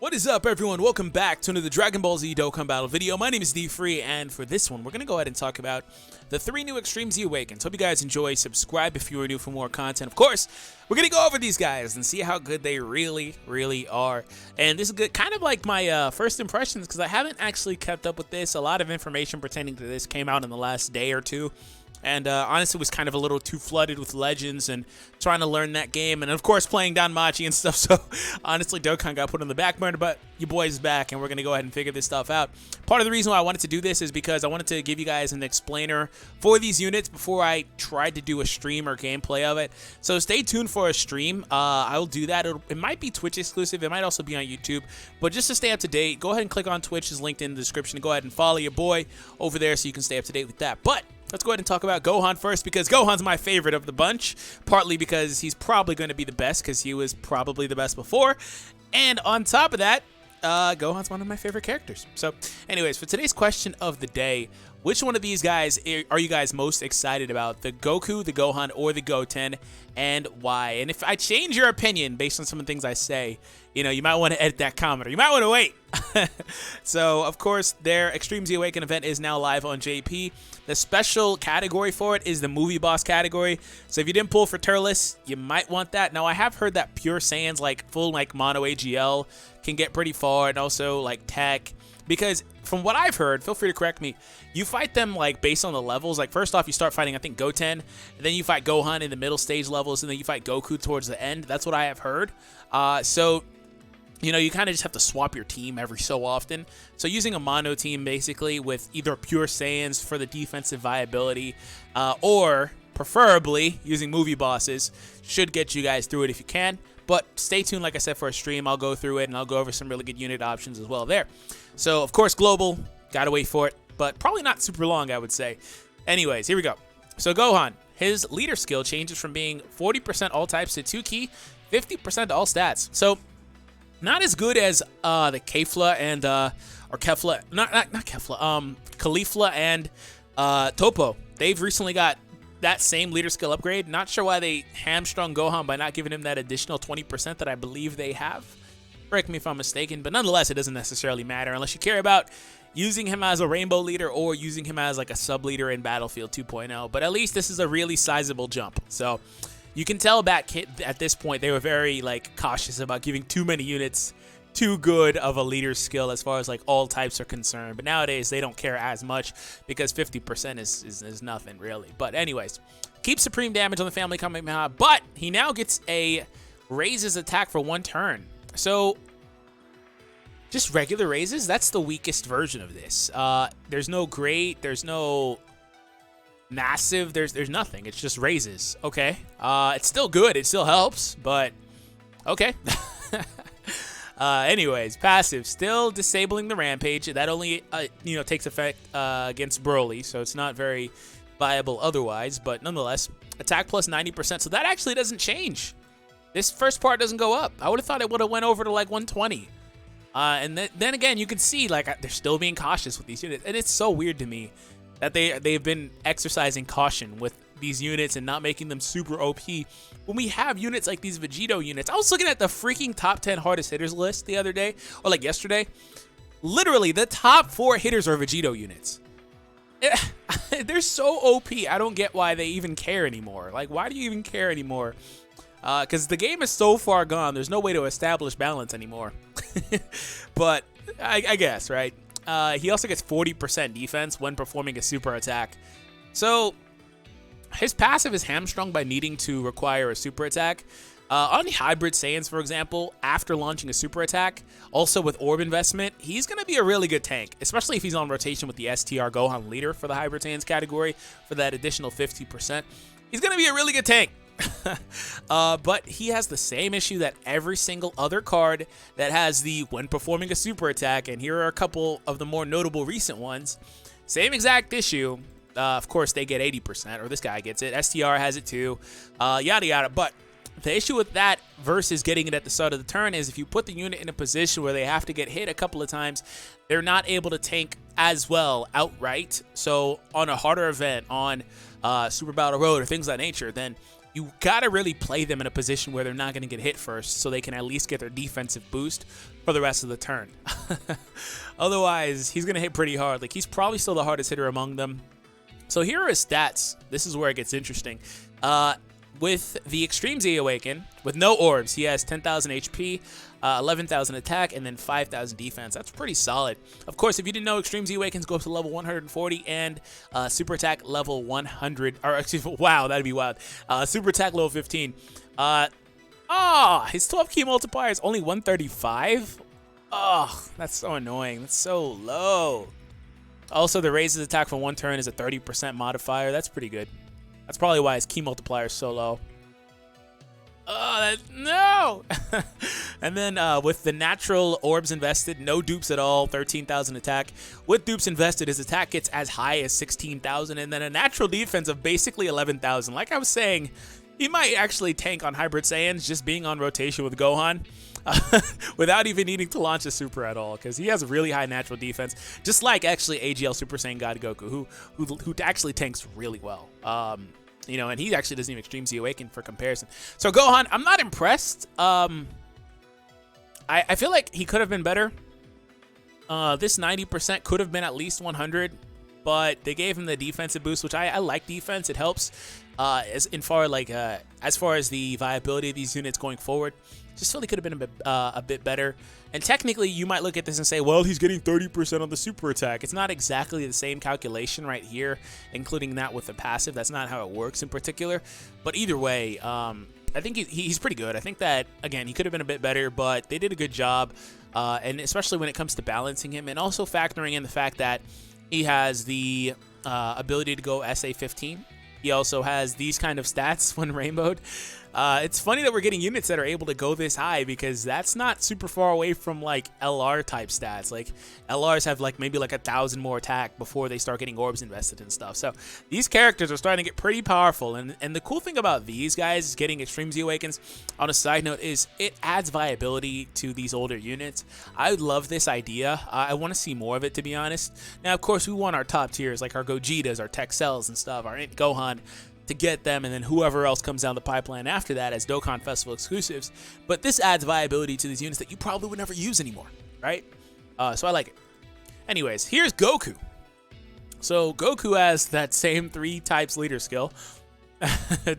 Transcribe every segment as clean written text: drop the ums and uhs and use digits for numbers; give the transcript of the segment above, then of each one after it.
What is up, everyone? Welcome back to another Dragon Ball Z Dokkan Battle video. My name is D-Free, and for this one, we're going to go ahead and talk about the 3 new Extreme Z-Awakens. Hope you guys enjoy. Subscribe if you are new for more content. Of course, we're going to go over these guys and see how good they really are. And this is good, kind of like my first impressions, because I haven't actually kept up with this. A lot of information pertaining to this came out in the last day or two. And honestly, was kind of a little too flooded with Legends and trying to learn that game. And, of course, playing Danmachi and stuff. So, honestly, Dokkan got put on the back burner. But your boy's back, and we're going to go ahead and figure this stuff out. Part of the reason why I wanted to do this is because I wanted to give you guys an explainer for these units before I tried to do a stream or gameplay of it. So, stay tuned for a stream. I'll do that. It might be Twitch exclusive. It might also be on YouTube. But just to stay up to date, go ahead and click on Twitch. It's linked in the description. Go ahead and follow your boy over there so you can stay up to date with that. But let's go ahead and talk about Gohan first, because Gohan's my favorite of the bunch, partly because he's probably going to be the best because he was probably the best before. And on top of that, Gohan's one of my favorite characters. So anyways, for today's question of the day, which one of these guys are you guys most excited about? The Goku, the Gohan, or the Goten, and why? And if I change your opinion based on some of the things I say, you know, you might want to edit that comment, or you might want to wait. So, of course, their Extreme Z-Awaken event is now live on JP. The special category for it is the Movie Boss category. So if you didn't pull for Turles, you might want that. Now, I have heard that Pure Saiyans, like full like Mono AGL, can get pretty far, and also like Tech. Because from what I've heard, feel free to correct me, you fight them like based on the levels. Like first off, you start fighting, I think, Goten, and then you fight Gohan in the middle stage levels, and then you fight Goku towards the end. That's what I have heard. So, you know, you kind of just have to swap your team every so often. So using a mono team basically with either Pure Saiyans for the defensive viability, or preferably using movie bosses should get you guys through it if you can. But stay tuned, like I said, for a stream. I'll go through it, and I'll go over some really good unit options as well there. So, of course, global. Gotta wait for it, but probably not super long, I would say. Anyways, here we go. So, Gohan, his leader skill changes from being 40% all types to 2 key, 50% all stats. So, not as good as the Kefla and, or Kefla, not Kefla, Caulifla and Topo. They've recently got that same leader skill upgrade. Not sure why they hamstrung Gohan by not giving him that additional 20% that I believe they have. Correct me if I'm mistaken, but nonetheless, it doesn't necessarily matter unless you care about using him as a rainbow leader or using him as like a sub leader in Battlefield 2.0. But at least this is a really sizable jump. So you can tell back at this point they were very like cautious about giving too many units too good of a leader skill as far as like all types are concerned. But nowadays they don't care as much because 50% is nothing really. But anyways, keep supreme damage on the family Kamehameha, but he now gets a raises attack for 1 turn. So just regular raises, that's the weakest version of this. There's no great, there's no massive, there's nothing. It's just raises. Okay. It's still good, it still helps, but okay. Anyways, passive, still disabling the rampage. That only you know, takes effect against Broly, so it's not very viable otherwise, but nonetheless, attack plus 90%. So that actually doesn't change. This first part doesn't go up. I would have thought it would have went over to like 120. And then again, you can see like they're still being cautious with these units, and it's so weird to me that they've been exercising caution with these units and not making them super OP when we have units like these Vegito units. I was looking at the freaking top 10 hardest hitters list the other day, or like yesterday. Literally, the top 4 hitters are Vegito units. They're so OP. I don't get why they even care anymore. Like, why do you even care anymore? Because the game is so far gone, there's no way to establish balance anymore. But I guess, right? He also gets 40% defense when performing a super attack. So his passive is hamstrung by needing to require a super attack. On the Hybrid Saiyans, for example, after launching a super attack, also with orb investment, he's going to be a really good tank, especially if he's on rotation with the STR Gohan leader for the Hybrid Saiyans category for that additional 50%. He's going to be a really good tank. But he has the same issue that every single other card that has the when performing a super attack, and here are a couple of the more notable recent ones. Same exact issue. Of course, they get 80%, or this guy gets it. STR has it too, yada yada. But the issue with that versus getting it at the start of the turn is if you put the unit in a position where they have to get hit a couple of times, they're not able to tank as well outright. So on a harder event, on Super Battle Road or things of that nature, then you gotta really play them in a position where they're not gonna get hit first, so they can at least get their defensive boost for the rest of the turn. Otherwise, he's gonna hit pretty hard. Like, he's probably still the hardest hitter among them. So here are his stats. This is where it gets interesting. With the Extreme Z-Awaken, with no orbs, he has 10,000 HP, 11,000 attack, and then 5,000 defense. That's pretty solid. Of course, if you didn't know, Extreme Z-Awakens go up to level 140 and Super Attack level 100. Or excuse me, wow, that'd be wild. Super Attack level 15. His 12 key multiplier is only 135. Oh, that's so annoying. That's so low. Also, the raises attack for one turn is a 30% modifier. That's pretty good. That's probably why his key multiplier is so low. No! And then with the natural orbs invested, no dupes at all, 13,000 attack. With dupes invested, his attack gets as high as 16,000, and then a natural defense of basically 11,000. Like I was saying, he might actually tank on Hybrid Saiyans just being on rotation with Gohan. Without even needing to launch a super at all, because he has a really high natural defense, just like actually AGL Super Saiyan God Goku, who actually tanks really well. You know, and he actually doesn't even Extreme Z-Awaken for comparison. So Gohan, I'm not impressed. I feel like he could have been better. This 90% could have been at least 100, but they gave him the defensive boost, which I like defense. It helps as far as the viability of these units going forward. Just feel he could have been a bit better. And technically, you might look at this and say, well, he's getting 30% on the super attack. It's not exactly the same calculation right here, including that with the passive. That's not how it works in particular. But either way, I think he's pretty good. I think that, again, he could have been a bit better, but they did a good job. And especially when it comes to balancing him and also factoring in the fact that he has the ability to go SA-15. He also has these kind of stats when rainbowed. It's funny that we're getting units that are able to go this high, because that's not super far away from like LR type stats. Like LRs have like maybe like 1,000 more attack before they start getting orbs invested and stuff. So these characters are starting to get pretty powerful. And the cool thing about these guys getting Extreme Z-Awakens, on a side note, is it adds viability to these older units. I love this idea. I want to see more of it, to be honest. Now, of course, we want our top tiers like our Gogetas, our Tech Cells and stuff, our Gohan, to get them, and then whoever else comes down the pipeline after that as Dokkan Festival exclusives. But this adds viability to these units that you probably would never use anymore, right? So I like it. Anyways, here's Goku. So Goku has that same 3 types leader skill.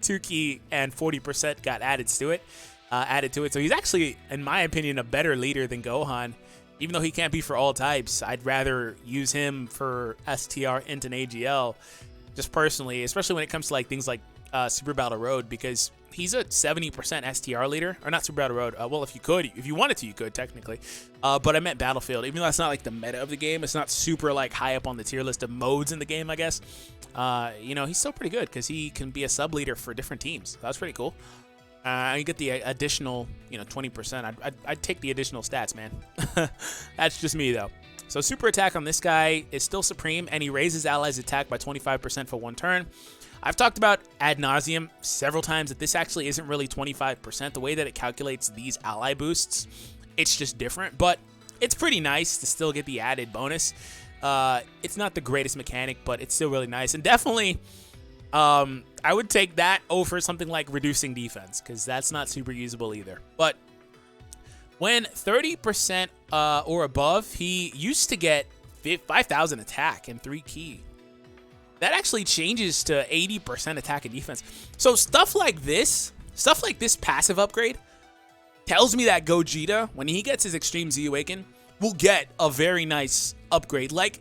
2 key and 40% got added to it. So he's actually, in my opinion, a better leader than Gohan. Even though he can't be for all types, I'd rather use him for STR, Int, and AGL. Just personally, especially when it comes to like things like Super Battle Road, because he's a 70% STR leader, or not Super Battle Road. Well, if you wanted to, you could technically. But I meant Battlefield. Even though that's not like the meta of the game, it's not super like high up on the tier list of modes in the game, I guess. You know, he's still pretty good because he can be a sub leader for different teams. So that's pretty cool. You get the additional, 20%. I'd take the additional stats, man. That's just me though. So super attack on this guy is still supreme, and he raises allies' attack by 25% for one turn. I've talked about ad nauseum several times that this actually isn't really 25%. The way that it calculates these ally boosts, it's just different, but it's pretty nice to still get the added bonus. It's not the greatest mechanic, but it's still really nice, and definitely I would take that over something like reducing defense, because that's not super usable either. But when 30% or above, he used to get 5,000 attack and 3 key. That actually changes to 80% attack and defense. So stuff like this passive upgrade tells me that Gogeta, when he gets his Extreme Z-Awaken, will get a very nice upgrade. Like,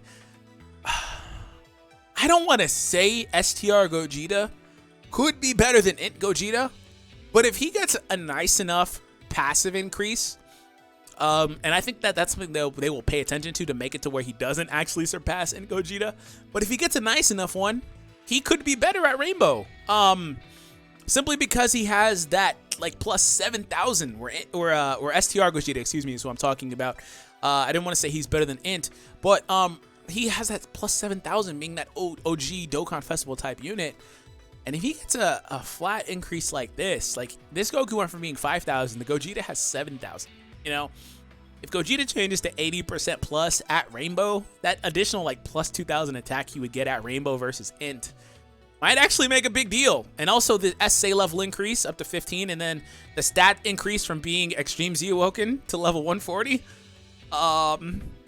I don't want to say STR Gogeta could be better than Int Gogeta, but if he gets a nice enough passive increase, and I think that that's something they will pay attention to make it to where he doesn't actually surpass Int Gogeta. But if he gets a nice enough one, he could be better at Rainbow. Simply because he has that like plus 7,000 or STR Gogeta, excuse me, is what I'm talking about. I didn't want to say he's better than Int, but he has that plus 7,000 being that OG Dokkan Festival type unit. And if he gets a flat increase like this Goku went from being 5,000, the Gogeta has 7,000. If Gogeta changes to 80% plus at Rainbow, that additional like plus 2,000 attack he would get at Rainbow versus Int might actually make a big deal. And also the SA level increase up to 15, and then the stat increase from being Extreme Z-Awoken to level 140.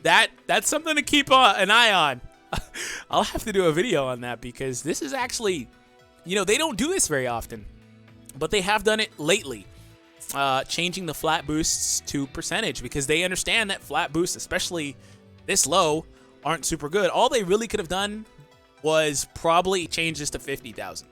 That's something to keep an eye on. I'll have to do a video on that because this is actually, you know, they don't do this very often, but they have done it lately, changing the flat boosts to percentage because they understand that flat boosts, especially this low, aren't super good. All they really could have done was probably change this to 50,000.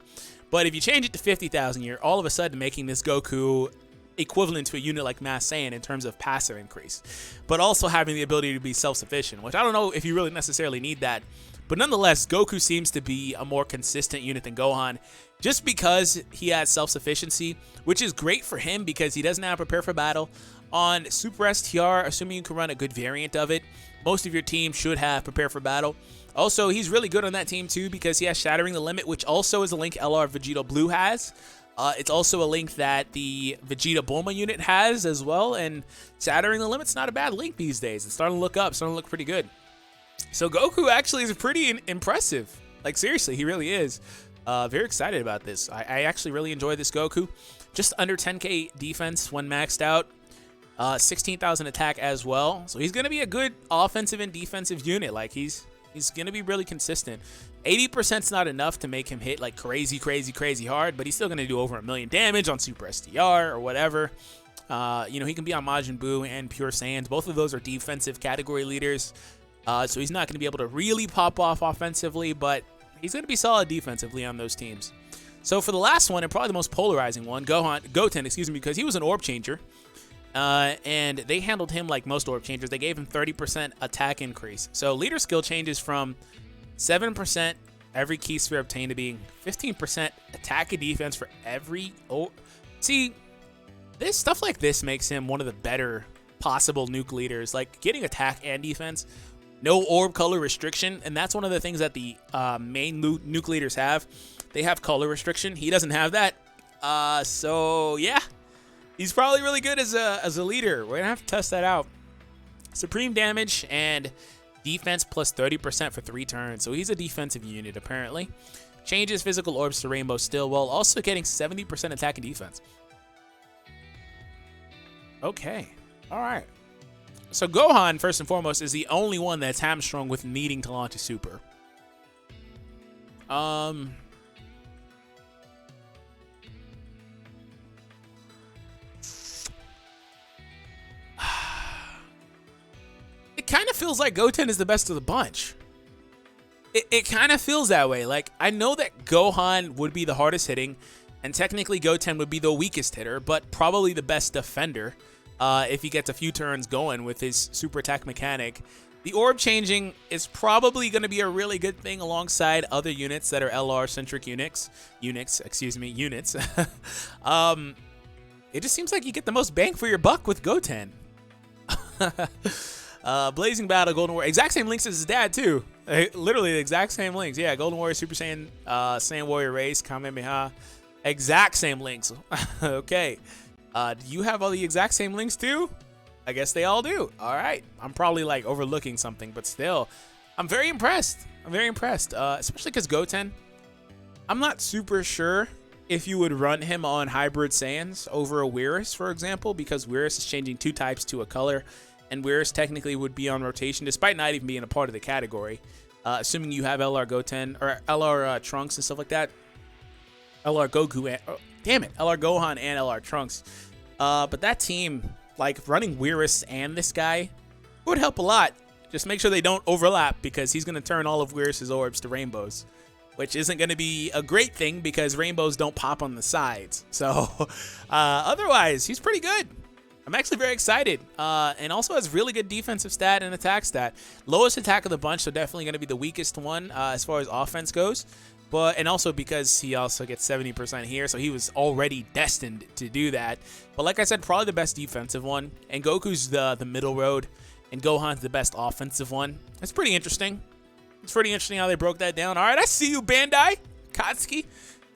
But if you change it to 50,000, you're all of a sudden making this Goku equivalent to a unit like Mass Saiyan in terms of passive increase, but also having the ability to be self-sufficient, which I don't know if you really necessarily need that. But nonetheless, Goku seems to be a more consistent unit than Gohan just because he has self-sufficiency, which is great for him because he doesn't have to prepare for battle. On Super STR, assuming you can run a good variant of it, most of your team should have prepare for battle. Also, he's really good on that team too because he has Shattering the Limit, which also is a link LR Vegeta Blue has. It's also a link that the Vegeta Bulma unit has as well, and Shattering the Limit's not a bad link these days. It's starting to look up, starting to look pretty good. So Goku actually is pretty impressive. Like, seriously, he really is. Very excited about this. I actually really enjoy this Goku. Just under 10k defense when maxed out. 16,000 attack as well. So he's going to be a good offensive and defensive unit. Like, he's going to be really consistent. 80%'s not enough to make him hit like crazy hard, but he's still going to do over 1 million damage on Super STR or whatever. You know, he can be on Majin Buu and Pure Saiyans. Both of those are defensive category leaders. So he's not going to be able to really pop off offensively, but he's going to be solid defensively on those teams. So for the last one, and probably the most polarizing one, Goten, excuse me, because he was an orb changer. And they handled him like most orb changers. They gave him 30% attack increase. So leader skill changes from 7% every key sphere obtained to being 15% attack and defense for every orb. See, this stuff like this makes him one of the better possible nuke leaders. Like getting attack and defense, no orb color restriction, and that's one of the things that the main nuke leaders have. They have color restriction. He doesn't have that. So yeah. He's probably really good as a leader. We're going to have to test that out. Supreme damage and defense plus 30% for 3 turns. So he's a defensive unit, apparently. Changes physical orbs to rainbow still, while also getting 70% attack and defense. Okay. All right. So Gohan, first and foremost, is the only one that's hamstrung with needing to launch a super. It kind of feels like Goten is the best of the bunch. It kind of feels that way. Like, I know that Gohan would be the hardest hitting, and technically Goten would be the weakest hitter, but probably the best defender if he gets a few turns going with his super attack mechanic. The orb changing is probably going to be a really good thing alongside other units that are LR-centric units. It just seems like you get the most bang for your buck with Goten. Blazing Battle, Golden Warrior. Exact same links as his dad, too. Literally the exact same links. Yeah, Golden Warrior, Super Saiyan, Saiyan Warrior Race, Kamehameha. Exact same links. Okay. Do you have all the exact same links, too? I guess they all do. All right. I'm probably, like, overlooking something, but still. I'm very impressed. I'm very impressed. Especially because Goten, I'm not super sure if you would run him on Hybrid Saiyans over a Whirus, for example, because Whirus is changing 2 types to a color. And Whirus technically would be on rotation, despite not even being a part of the category. Assuming you have LR Goten, or LR Trunks and stuff like that. LR Goku, LR Gohan and LR Trunks. But that team, like running Whirus and this guy, would help a lot. Just make sure they don't overlap, because he's going to turn all of Whirus' orbs to rainbows. Which isn't going to be a great thing, because rainbows don't pop on the sides. So, otherwise, he's pretty good. I'm actually very excited, and also has really good defensive stat and attack stat. Lowest attack of the bunch, so definitely going to be the weakest one as far as offense goes. And also because he also gets 70% here, so he was already destined to do that. But like I said, probably the best defensive one, and Goku's the middle road, and Gohan's the best offensive one. It's pretty interesting. It's pretty interesting how they broke that down. All right, I see you, Bandai Katsuki.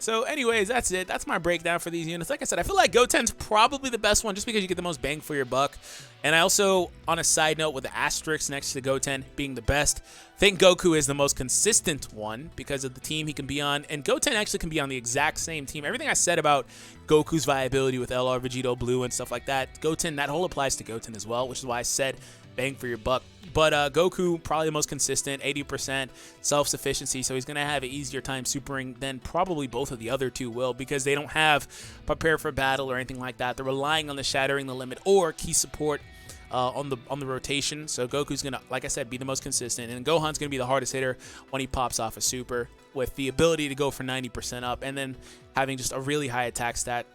So anyways, that's it. That's my breakdown for these units. Like I said, I feel like Goten's probably the best one just because you get the most bang for your buck. And I also, on a side note, with the asterisk next to Goten being the best, think Goku is the most consistent one because of the team he can be on. And Goten actually can be on the exact same team. Everything I said about Goku's viability with LR, Vegito, Blue, and stuff like that, Goten, that whole applies to Goten as well, which is why I said bang for your buck. But Goku, probably the most consistent, 80% self-sufficiency, so he's going to have an easier time supering than probably both of the other two will because they don't have prepare for battle or anything like that. They're relying on the shattering the limit or key support on the rotation. So Goku's going to, like I said, be the most consistent, and Gohan's going to be the hardest hitter when he pops off a super with the ability to go for 90% up and then having just a really high attack stat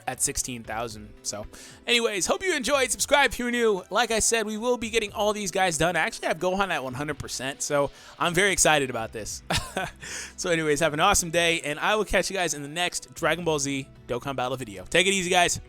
at 16,000. So anyways, hope you enjoyed. Subscribe if you're new. Like I said, we will be getting all these guys done. I actually have Gohan at 100%, so I'm very excited about this. So anyways, have an awesome day, and I will catch you guys in the next Dragon Ball Z Dokkan Battle video. Take it easy, guys.